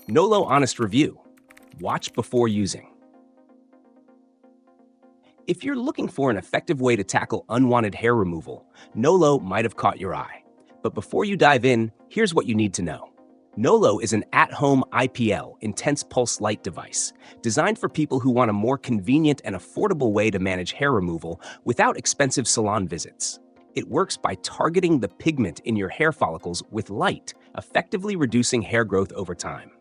Nolo Honest Review. Watch before using. If you're looking for an effective way to tackle unwanted hair removal, Nolo might have caught your eye. But before you dive in, here's what you need to know. Nolo is an at-home IPL, intense pulse light device, designed for people who want a more convenient and affordable way to manage hair removal without expensive salon visits. It works by targeting the pigment in your hair follicles with light, effectively reducing hair growth over time.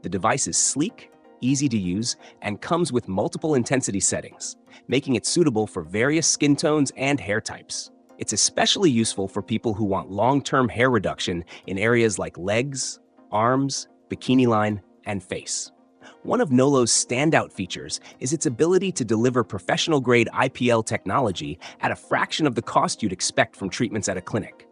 The device is sleek, easy to use, and comes with multiple intensity settings, making it suitable for various skin tones and hair types. It's especially useful for people who want long-term hair reduction in areas like legs, arms, bikini line, and face. One of Nolo's standout features is its ability to deliver professional-grade IPL technology at a fraction of the cost you'd expect from treatments at a clinic.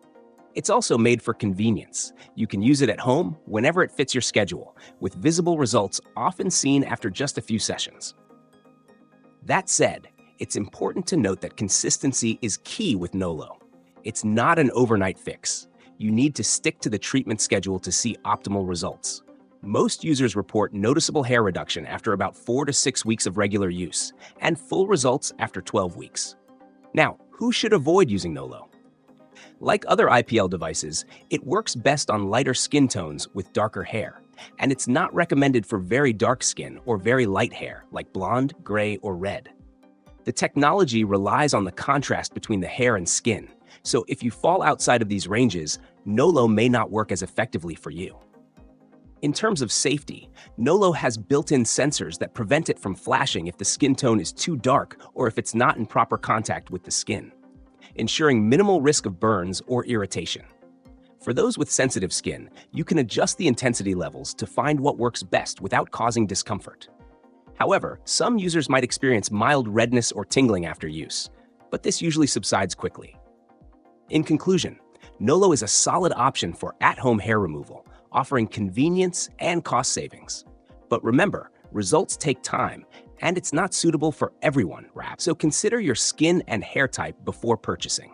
It's also made for convenience. You can use it at home whenever it fits your schedule, with visible results often seen after just a few sessions. That said, it's important to note that consistency is key with Nolo. It's not an overnight fix. You need to stick to the treatment schedule to see optimal results. Most users report noticeable hair reduction after about 4 to 6 weeks of regular use, and full results after 12 weeks. Now, who should avoid using Nolo? Like other IPL devices, it works best on lighter skin tones with darker hair, and it's not recommended for very dark skin or very light hair like blonde, gray, or red. The technology relies on the contrast between the hair and skin, so if you fall outside of these ranges, Nolo may not work as effectively for you. In terms of safety, Nolo has built-in sensors that prevent it from flashing if the skin tone is too dark or if it's not in proper contact with the skin, ensuring minimal risk of burns or irritation. For those with sensitive skin, you can adjust the intensity levels to find what works best without causing discomfort. However, some users might experience mild redness or tingling after use, but this usually subsides quickly. In conclusion, Nolo is a solid option for at-home hair removal, offering convenience and cost savings. But remember, results take time, and it's not suitable for everyone, so consider your skin and hair type before purchasing.